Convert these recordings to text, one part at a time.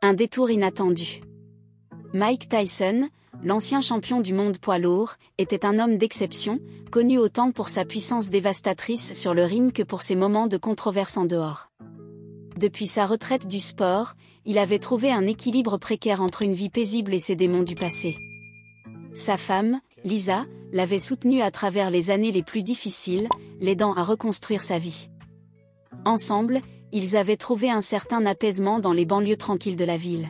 Un détour inattendu. Mike Tyson, l'ancien champion du monde poids lourd, était un homme d'exception, connu autant pour sa puissance dévastatrice sur le ring que pour ses moments de controverse en dehors. Depuis sa retraite du sport, il avait trouvé un équilibre précaire entre une vie paisible et ses démons du passé. Sa femme, Lisa, l'avait soutenu à travers les années les plus difficiles, l'aidant à reconstruire sa vie. Ensemble, ils avaient trouvé un certain apaisement dans les banlieues tranquilles de la ville.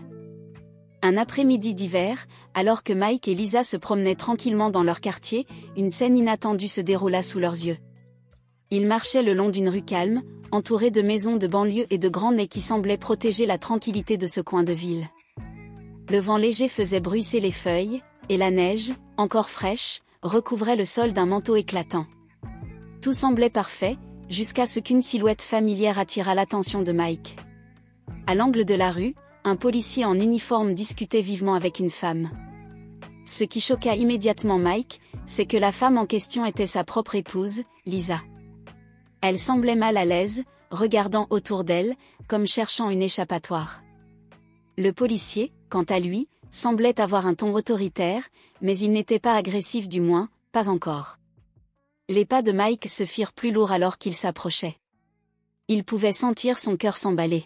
Un après-midi d'hiver, alors que Mike et Lisa se promenaient tranquillement dans leur quartier, une scène inattendue se déroula sous leurs yeux. Ils marchaient le long d'une rue calme, entourée de maisons de banlieue et de grands nez qui semblaient protéger la tranquillité de ce coin de ville. Le vent léger faisait bruisser les feuilles, et la neige, encore fraîche, recouvrait le sol d'un manteau éclatant. Tout semblait parfait, jusqu'à ce qu'une silhouette familière attira l'attention de Mike. À l'angle de la rue, un policier en uniforme discutait vivement avec une femme. Ce qui choqua immédiatement Mike, c'est que la femme en question était sa propre épouse, Lisa. Elle semblait mal à l'aise, regardant autour d'elle, comme cherchant une échappatoire. Le policier, quant à lui, semblait avoir un ton autoritaire, mais il n'était pas agressif, du moins, pas encore. Les pas de Mike se firent plus lourds alors qu'il s'approchait. Il pouvait sentir son cœur s'emballer.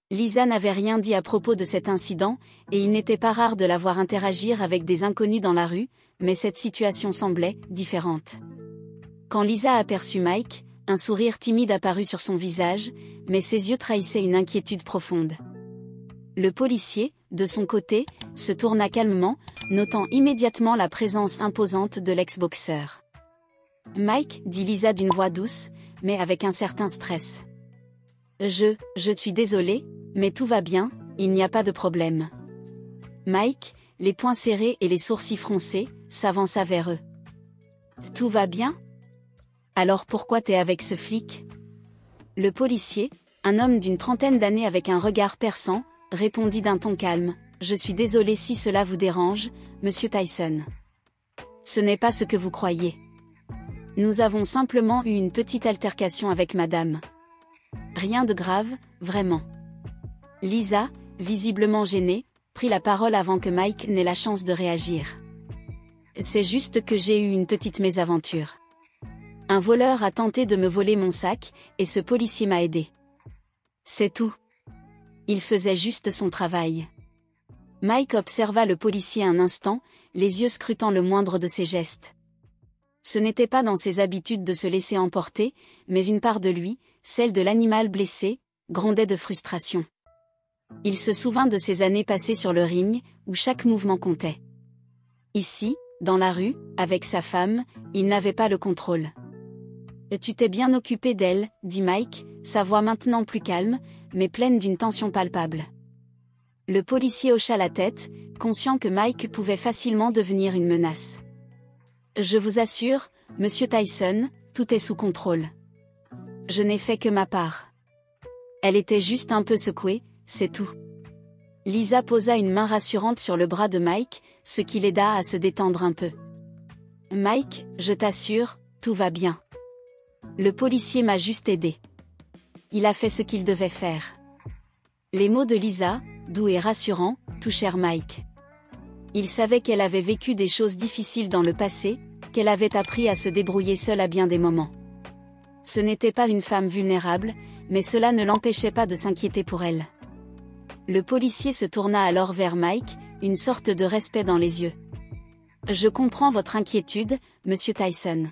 Lisa n'avait rien dit à propos de cet incident, et il n'était pas rare de la voir interagir avec des inconnus dans la rue, mais cette situation semblait différente. Quand Lisa aperçut Mike, un sourire timide apparut sur son visage, mais ses yeux trahissaient une inquiétude profonde. Le policier, de son côté, se tourna calmement, notant immédiatement la présence imposante de l'ex-boxeur. « Mike, » dit Lisa d'une voix douce, mais avec un certain stress. « Je suis désolée, mais tout va bien, il n'y a pas de problème. » Mike, les poings serrés et les sourcils froncés, s'avança vers eux. « Tout va bien ? Alors pourquoi t'es avec ce flic ?» Le policier, un homme d'une trentaine d'années avec un regard perçant, répondit d'un ton calme. « Je suis désolé si cela vous dérange, monsieur Tyson. Ce n'est pas ce que vous croyez. Nous avons simplement eu une petite altercation avec madame. Rien de grave, vraiment. » Lisa, visiblement gênée, prit la parole avant que Mike n'ait la chance de réagir. « C'est juste que j'ai eu une petite mésaventure. Un voleur a tenté de me voler mon sac, et ce policier m'a aidé. C'est tout. Il faisait juste son travail. » Mike observa le policier un instant, les yeux scrutant le moindre de ses gestes. Ce n'était pas dans ses habitudes de se laisser emporter, mais une part de lui, celle de l'animal blessé, grondait de frustration. Il se souvint de ces années passées sur le ring, où chaque mouvement comptait. Ici, dans la rue, avec sa femme, il n'avait pas le contrôle. « Tu t'es bien occupé d'elle, » dit Mike, sa voix maintenant plus calme, mais pleine d'une tension palpable. Le policier hocha la tête, conscient que Mike pouvait facilement devenir une menace. « Je vous assure, monsieur Tyson, tout est sous contrôle. Je n'ai fait que ma part. » Elle était juste un peu secouée, c'est tout. Lisa posa une main rassurante sur le bras de Mike, ce qui l'aida à se détendre un peu. « Mike, je t'assure, tout va bien. Le policier m'a juste aidé. Il a fait ce qu'il devait faire. » Les mots de Lisa, doux et rassurants, touchèrent Mike. Il savait qu'elle avait vécu des choses difficiles dans le passé, qu'elle avait appris à se débrouiller seule à bien des moments. Ce n'était pas une femme vulnérable, mais cela ne l'empêchait pas de s'inquiéter pour elle. Le policier se tourna alors vers Mike, une sorte de respect dans les yeux. « Je comprends votre inquiétude, monsieur Tyson.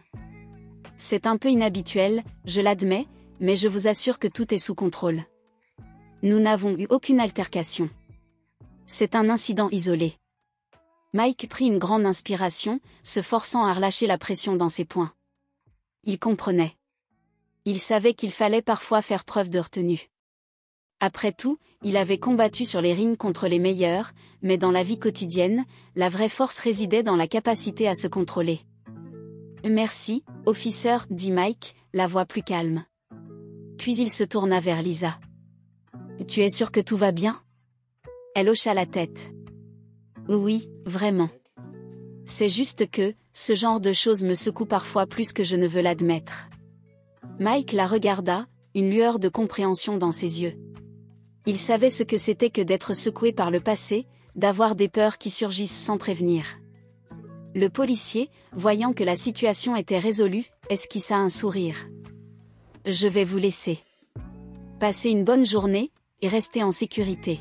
C'est un peu inhabituel, je l'admets, mais je vous assure que tout est sous contrôle. Nous n'avons eu aucune altercation. C'est un incident isolé. » Mike prit une grande inspiration, se forçant à relâcher la pression dans ses poings. Il comprenait. Il savait qu'il fallait parfois faire preuve de retenue. Après tout, il avait combattu sur les rings contre les meilleurs, mais dans la vie quotidienne, la vraie force résidait dans la capacité à se contrôler. « Merci, officer, » dit Mike, la voix plus calme. Puis il se tourna vers Lisa. « Tu es sûr que tout va bien ?» Elle hocha la tête. « Oui, vraiment. C'est juste que, ce genre de choses me secoue parfois plus que je ne veux l'admettre. » Mike la regarda, une lueur de compréhension dans ses yeux. Il savait ce que c'était que d'être secoué par le passé, d'avoir des peurs qui surgissent sans prévenir. Le policier, voyant que la situation était résolue, esquissa un sourire. « Je vais vous laisser. Passez une bonne journée, et restez en sécurité. »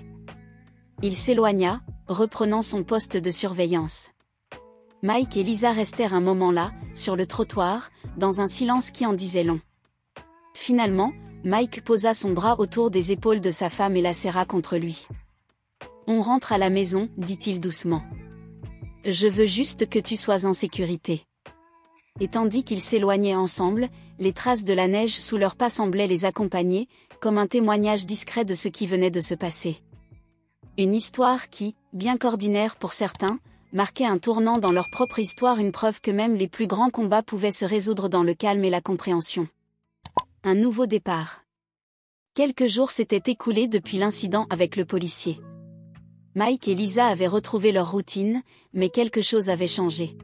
Il s'éloigna, reprenant son poste de surveillance. Mike et Lisa restèrent un moment là, sur le trottoir, dans un silence qui en disait long. Finalement, Mike posa son bras autour des épaules de sa femme et la serra contre lui. « On rentre à la maison, dit-il doucement. Je veux juste que tu sois en sécurité. » Et tandis qu'ils s'éloignaient ensemble, les traces de la neige sous leurs pas semblaient les accompagner, comme un témoignage discret de ce qui venait de se passer. Une histoire qui, bien qu'ordinaire pour certains, marquait un tournant dans leur propre histoire, une preuve que même les plus grands combats pouvaient se résoudre dans le calme et la compréhension. Un nouveau départ. Quelques jours s'étaient écoulés depuis l'incident avec le policier. Mike et Lisa avaient retrouvé leur routine, mais quelque chose avait changé.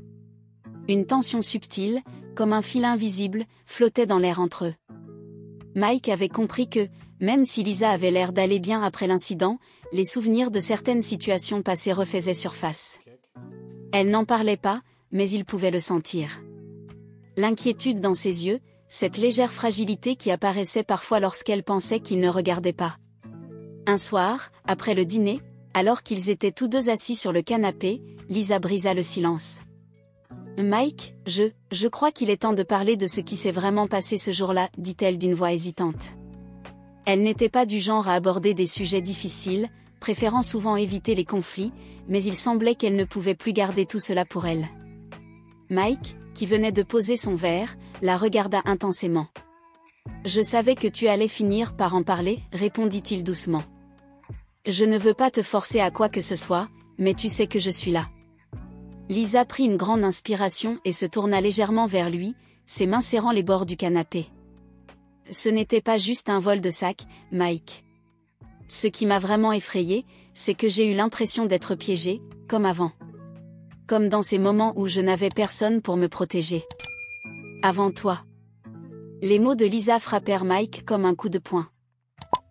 Une tension subtile, comme un fil invisible, flottait dans l'air entre eux. Mike avait compris que, même si Lisa avait l'air d'aller bien après l'incident, les souvenirs de certaines situations passées refaisaient surface. Elle n'en parlait pas, mais il pouvait le sentir. L'inquiétude dans ses yeux, cette légère fragilité qui apparaissait parfois lorsqu'elle pensait qu'il ne regardait pas. Un soir, après le dîner, alors qu'ils étaient tous deux assis sur le canapé, Lisa brisa le silence. « Mike, je crois qu'il est temps de parler de ce qui s'est vraiment passé ce jour-là, dit-elle d'une voix hésitante. Elle n'était pas du genre à aborder des sujets difficiles, préférant souvent éviter les conflits, mais il semblait qu'elle ne pouvait plus garder tout cela pour elle. Mike, qui venait de poser son verre, la regarda intensément. « Je savais que tu allais finir par en parler, répondit-il doucement. Je ne veux pas te forcer à quoi que ce soit, mais tu sais que je suis là. » Lisa prit une grande inspiration et se tourna légèrement vers lui, ses mains serrant les bords du canapé. « Ce n'était pas juste un vol de sac, Mike. Ce qui m'a vraiment effrayée, c'est que j'ai eu l'impression d'être piégée, comme avant. Comme dans ces moments où je n'avais personne pour me protéger. Avant toi. » Les mots de Lisa frappèrent Mike comme un coup de poing.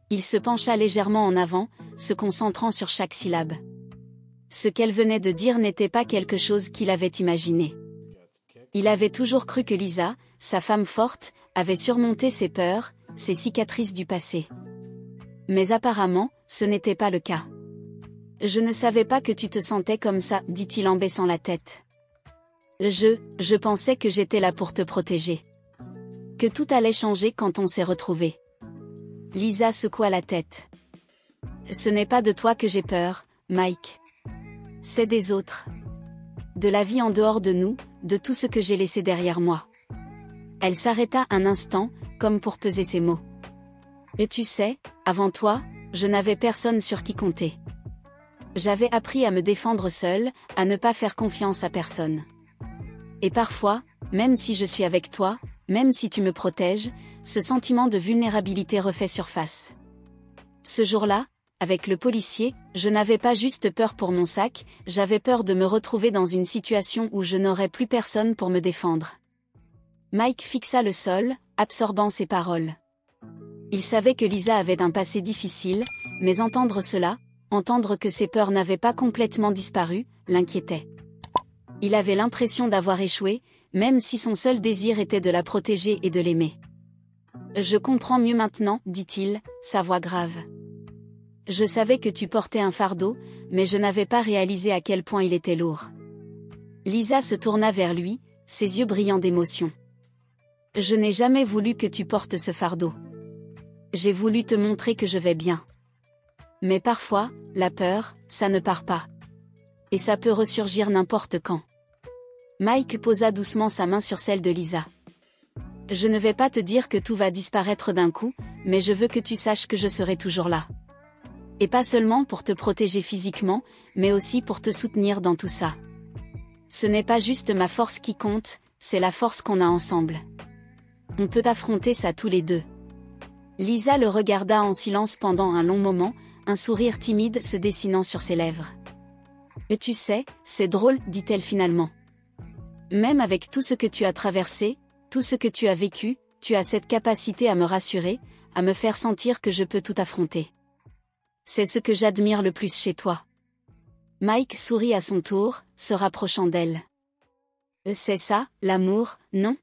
Il se pencha légèrement en avant, se concentrant sur chaque syllabe. Ce qu'elle venait de dire n'était pas quelque chose qu'il avait imaginé. Il avait toujours cru que Lisa, sa femme forte, avait surmonté ses peurs, ses cicatrices du passé. Mais apparemment, ce n'était pas le cas. « Je ne savais pas que tu te sentais comme ça, dit-il en baissant la tête. Je pensais que j'étais là pour te protéger. Que tout allait changer quand on s'est retrouvés. » Lisa secoua la tête. « Ce n'est pas de toi que j'ai peur, Mike. C'est des autres. De la vie en dehors de nous, de tout ce que j'ai laissé derrière moi. » Elle s'arrêta un instant, comme pour peser ses mots. « Et tu sais, avant toi, je n'avais personne sur qui compter. J'avais appris à me défendre seule, à ne pas faire confiance à personne. Et parfois, même si je suis avec toi, même si tu me protèges, ce sentiment de vulnérabilité refait surface. Ce jour-là, avec le policier, je n'avais pas juste peur pour mon sac, j'avais peur de me retrouver dans une situation où je n'aurais plus personne pour me défendre. » Mike fixa le sol, absorbant ses paroles. Il savait que Lisa avait un passé difficile, mais entendre cela, entendre que ses peurs n'avaient pas complètement disparu, l'inquiétait. Il avait l'impression d'avoir échoué, même si son seul désir était de la protéger et de l'aimer. « Je comprends mieux maintenant, dit-il, sa voix grave. Je savais que tu portais un fardeau, mais je n'avais pas réalisé à quel point il était lourd. » Lisa se tourna vers lui, ses yeux brillants d'émotion. « Je n'ai jamais voulu que tu portes ce fardeau. J'ai voulu te montrer que je vais bien. Mais parfois, la peur, ça ne part pas. Et ça peut ressurgir n'importe quand. » Mike posa doucement sa main sur celle de Lisa. « Je ne vais pas te dire que tout va disparaître d'un coup, mais je veux que tu saches que je serai toujours là. Et pas seulement pour te protéger physiquement, mais aussi pour te soutenir dans tout ça. Ce n'est pas juste ma force qui compte, c'est la force qu'on a ensemble. On peut affronter ça tous les deux. » Lisa le regarda en silence pendant un long moment, un sourire timide se dessinant sur ses lèvres. « Et tu sais, c'est drôle, dit-elle finalement. Même avec tout ce que tu as traversé, tout ce que tu as vécu, tu as cette capacité à me rassurer, à me faire sentir que je peux tout affronter. C'est ce que j'admire le plus chez toi. Mike sourit à son tour, se rapprochant d'elle. C'est ça, l'amour, non?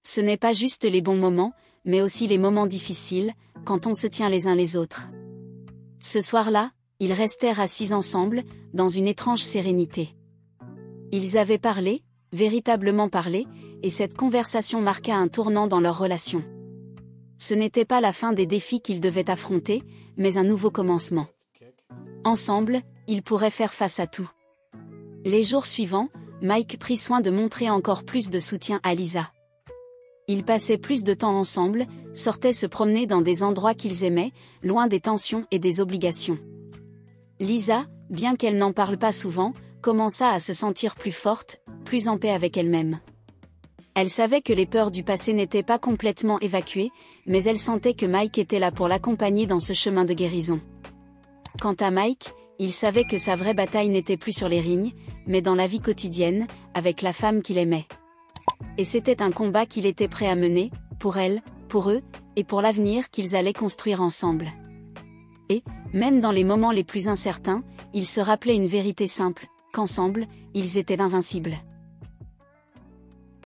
Ce n'est pas juste les bons moments, mais aussi les moments difficiles, quand on se tient les uns les autres. Ce soir-là, ils restèrent assis ensemble, dans une étrange sérénité. Ils avaient parlé, véritablement parlé, et cette conversation marqua un tournant dans leur relation. Ce n'était pas la fin des défis qu'ils devaient affronter, mais un nouveau commencement. Ensemble, ils pourraient faire face à tout. Les jours suivants, Mike prit soin de montrer encore plus de soutien à Lisa. Ils passaient plus de temps ensemble, sortaient se promener dans des endroits qu'ils aimaient, loin des tensions et des obligations. Lisa, bien qu'elle n'en parle pas souvent, commença à se sentir plus forte, plus en paix avec elle-même. Elle savait que les peurs du passé n'étaient pas complètement évacuées, mais elle sentait que Mike était là pour l'accompagner dans ce chemin de guérison. Quant à Mike, il savait que sa vraie bataille n'était plus sur les rings, mais dans la vie quotidienne, avec la femme qu'il aimait. Et c'était un combat qu'il était prêt à mener, pour elle, pour eux, et pour l'avenir qu'ils allaient construire ensemble. Et, même dans les moments les plus incertains, ils se rappelaient une vérité simple, qu'ensemble, ils étaient invincibles.